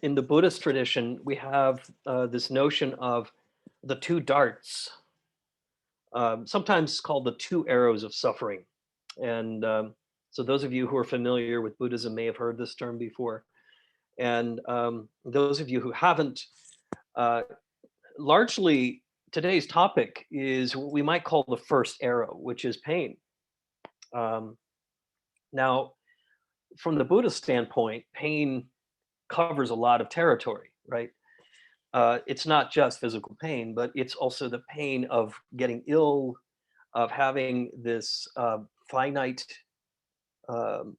in the Buddhist tradition, we have this notion of the two darts, sometimes called the two arrows of suffering. And so, those of you who are familiar with Buddhism may have heard this term before. And those of you who haven't, uh, largely today's topic is what we might call the first arrow, which is pain. Um, Now, from the Buddhist standpoint, pain covers a lot of territory, right? It's not just physical pain, but it's also the pain of getting ill, of having this finite um,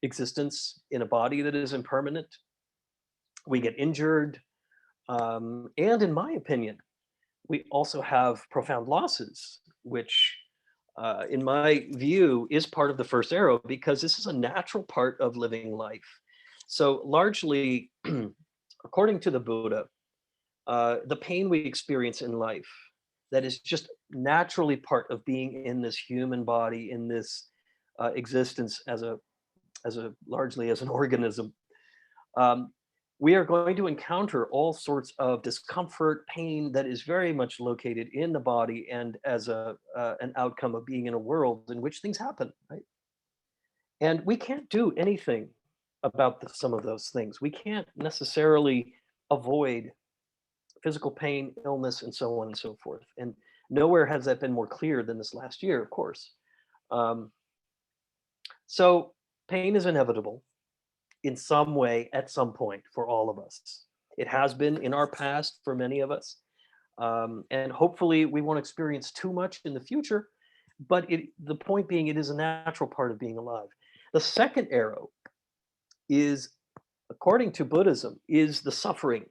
existence in a body that is impermanent. We get injured. And in my opinion, we also have profound losses, which, in my view, is part of the first arrow because this is a natural part of living life. So, largely, according to the Buddha, the pain we experience in life that is just naturally part of being in this human body, in this existence as a largely as an organism. um, we are going to encounter all sorts of discomfort, pain that is very much located in the body, and as a an outcome of being in a world in which things happen, right? And we can't do anything about some of those things. We can't necessarily avoid physical pain, illness, and so on and so forth. And nowhere has that been more clear than this last year, of course. Um, so pain is inevitable in some way at some point for all of us. It has been in our past for many of us. And hopefully we won't experience too much in the future. But the point being, it is a natural part of being alive. The second arrow is, according to Buddhism, is the suffering.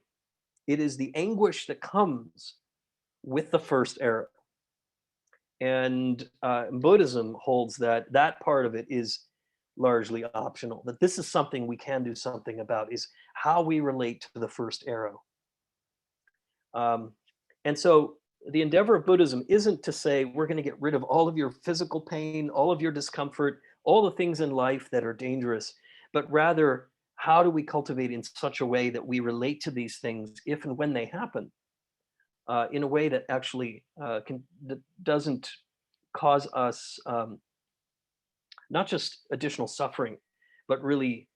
It is the anguish that comes with the first arrow. And Buddhism holds that that part of it is largely optional, that this is something we can do something about, is how we relate to the first arrow. Um, and so the endeavor of Buddhism isn't to say we're going to get rid of all of your physical pain, all of your discomfort, all the things in life that are dangerous, but rather, how do we cultivate in such a way that we relate to these things if and when they happen, in a way that actually that doesn't cause us not just additional suffering, but really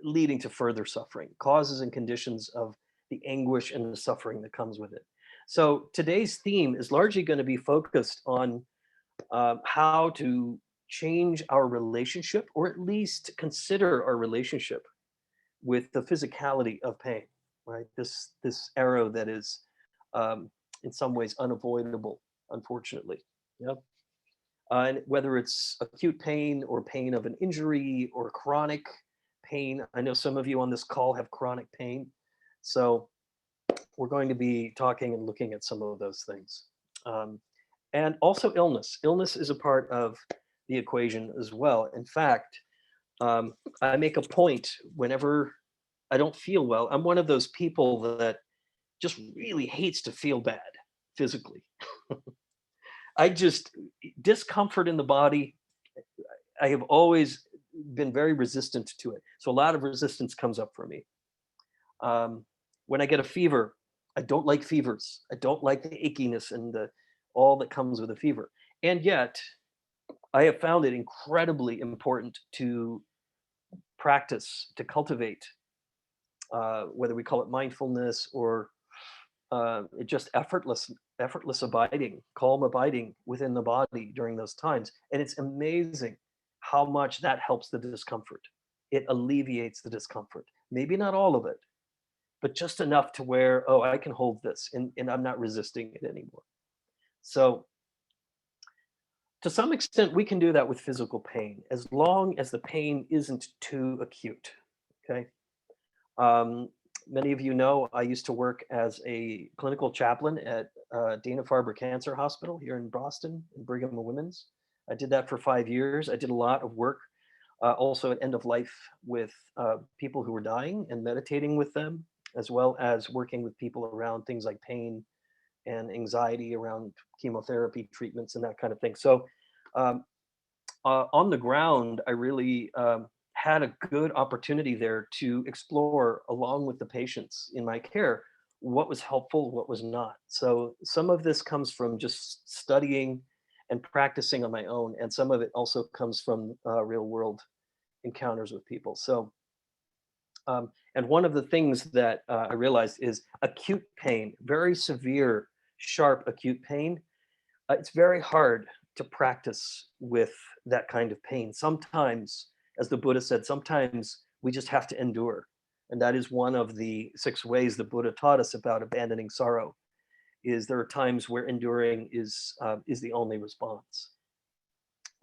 leading to further suffering, causes and conditions of the anguish and the suffering that comes with it. So today's theme is largely going to be focused on how to change our relationship, or at least consider our relationship with the physicality of pain, right? This arrow that is in some ways unavoidable, unfortunately. Yep. And whether it's acute pain or pain of an injury or chronic pain. I know some of you on this call have chronic pain. So we're going to be talking and looking at some of those things. Um, and also illness. Illness is a part of the equation as well. In fact, I make a point whenever I don't feel well. I'm one of those people that just really hates to feel bad physically. I just discomfort in the body. I have always been very resistant to it. So a lot of resistance comes up for me. Um, when I get a fever, I don't like fevers. I don't like the achiness and the all that comes with a fever. And yet, I have found it incredibly important to practice, to cultivate, whether we call it mindfulness or it just effortless abiding, calm abiding within the body during those times. And it's amazing how much that helps the discomfort. It alleviates the discomfort. Maybe not all of it, but just enough to where, oh, I can hold this, and I'm not resisting it anymore. So to some extent, we can do that with physical pain as long as the pain isn't too acute. Okay. Um, Many of you know I used to work as a clinical chaplain at Dana-Farber Cancer Hospital here in Boston, in Brigham and Women's. I did that for 5 years. I did a lot of work also at end of life with people who were dying and meditating with them, as well as working with people around things like pain and anxiety around chemotherapy treatments and that kind of thing. So um, on the ground, I really had a good opportunity there to explore, along with the patients in my care, what was helpful, what was not. So some of this comes from just studying and practicing on my own, and some of it also comes from real world encounters with people. So, and one of the things that I realized is acute pain, very severe, sharp acute pain. It's very hard to practice with that kind of pain. Sometimes, as the Buddha said, sometimes we just have to endure. And that is one of the 6 ways the Buddha taught us about abandoning sorrow. Is there are times where enduring is the only response.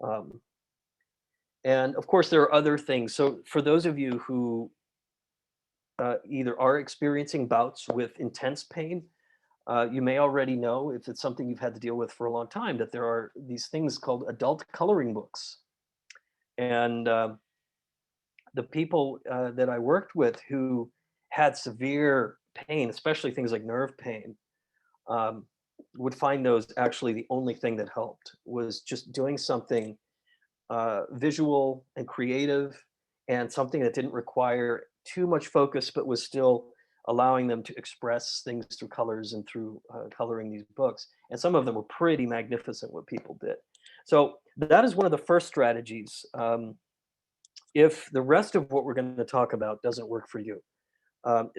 Um, and of course, there are other things. So for those of you who either are experiencing bouts with intense pain, you may already know, if it's something you've had to deal with for a long time, that there are these things called adult coloring books. And the people that I worked with who had severe pain, especially things like nerve pain, um, would find those actually the only thing that helped was just doing something visual and creative, and something that didn't require too much focus, but was still allowing them to express things through colors and through coloring these books. And some of them were pretty magnificent what people did. So that is one of the first strategies. If the rest of what we're going to talk about doesn't work for you,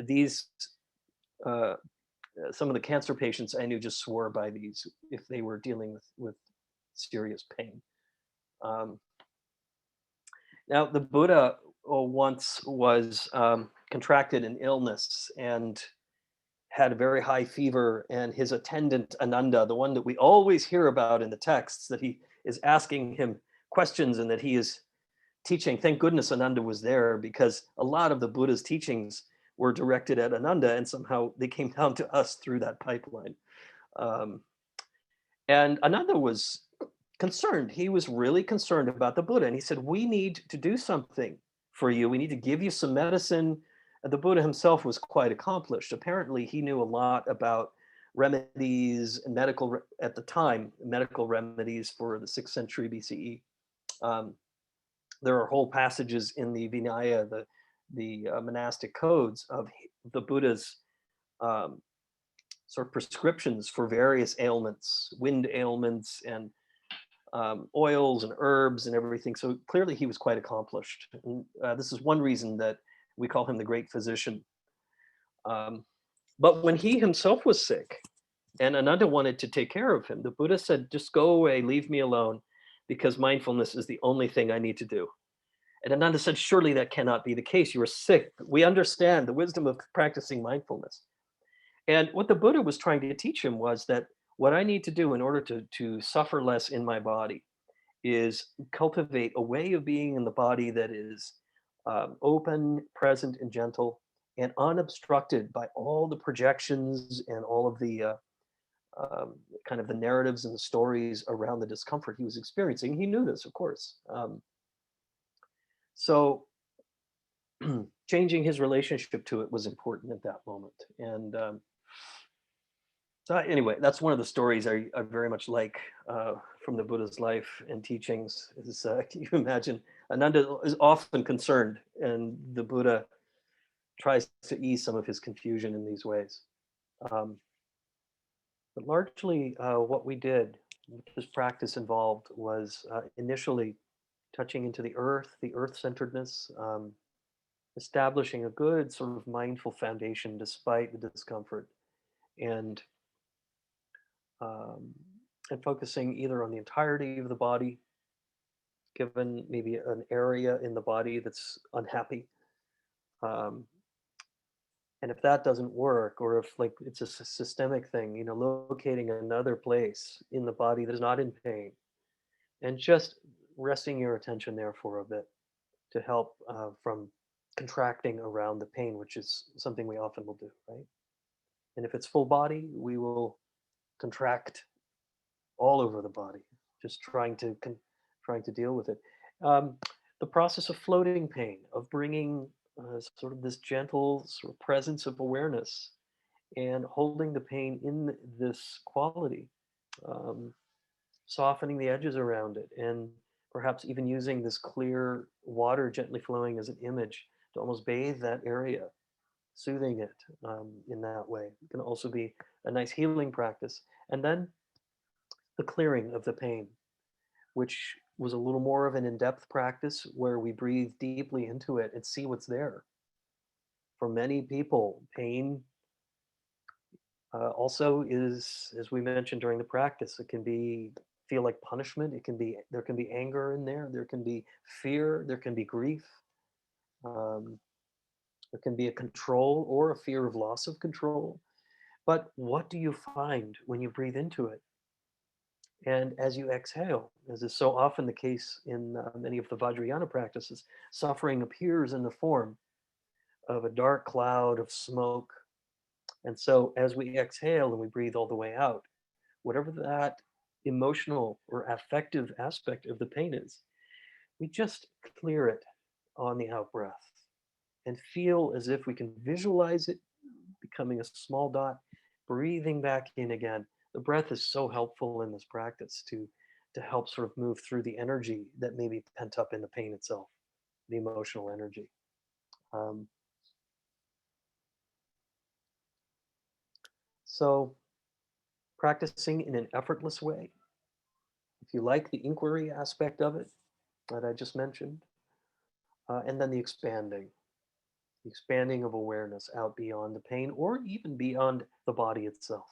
these uh, some of the cancer patients I knew just swore by these if they were dealing with serious pain. Um, Now, the Buddha once was contracted an illness and had a very high fever, and his attendant Ananda, the one that we always hear about in the texts, that he is asking him questions and that he is teaching. Thank goodness Ananda was there, because a lot of the Buddha's teachings were directed at Ananda, and somehow they came down to us through that pipeline. Um, and Ananda was concerned. He was really concerned about the Buddha. And he said, we need to do something for you. We need to give you some medicine. And the Buddha himself was quite accomplished. Apparently, he knew a lot about remedies and at the time, medical remedies for the 6th century BCE. Um, there are whole passages in the Vinaya, the monastic codes of the Buddha's um, sort of prescriptions for various ailments, wind ailments, and oils and herbs and everything. So clearly he was quite accomplished. And this is one reason that we call him the great physician. Um, but when he himself was sick and Ananda wanted to take care of him, the Buddha said, just go away, leave me alone, because mindfulness is the only thing I need to do. And Ananda said, surely that cannot be the case. You are sick. We understand the wisdom of practicing mindfulness. And what the Buddha was trying to teach him was that what I need to do in order to suffer less in my body is cultivate a way of being in the body that is open, present, and gentle, and unobstructed by all the projections and all of the kind of the narratives and the stories around the discomfort he was experiencing. He knew this, of course. So changing his relationship to it was important at that moment. And so anyway, that's one of the stories I very much like from the Buddha's life and teachings. Is can you imagine? Ananda is often concerned, and the Buddha tries to ease some of his confusion in these ways. Um, but largely, what we did, what this practice involved, was initially touching into the earth-centeredness, establishing a good sort of mindful foundation despite the discomfort, and um, and focusing either on the entirety of the body, given maybe an area in the body that's unhappy. Um, and if that doesn't work, or if like it's a systemic thing, locating another place in the body that is not in pain, and just resting your attention there for a bit to help from contracting around the pain, which is something we often will do, right? And if it's full body, we will contract all over the body, just trying to deal with it. Um, the process of floating pain, of bringing sort of this gentle sort of presence of awareness and holding the pain in this quality, um, softening the edges around it, and perhaps even using this clear water gently flowing as an image to almost bathe that area, soothing it in that way. It can also be a nice healing practice. And then the clearing of the pain, which was a little more of an in-depth practice where we breathe deeply into it and see what's there. For many people, pain also is, as we mentioned during the practice, it can be feel like punishment. It can be there can be anger in there. There can be fear. There can be grief. Um, there can be a control or a fear of loss of control. But what do you find when you breathe into it? And as you exhale, as is so often the case in many of the Vajrayana practices, suffering appears in the form of a dark cloud of smoke. And so as we exhale and we breathe all the way out, whatever that emotional or affective aspect of the pain is, we just clear it on the out breath and feel as if we can visualize it becoming a small dot, breathing back in again. The breath is so helpful in this practice to help sort of move through the energy that may be pent up in the pain itself, the emotional energy. Um, so practicing in an effortless way, if you like the inquiry aspect of it that I just mentioned, and then the expanding of awareness out beyond the pain or even beyond the body itself.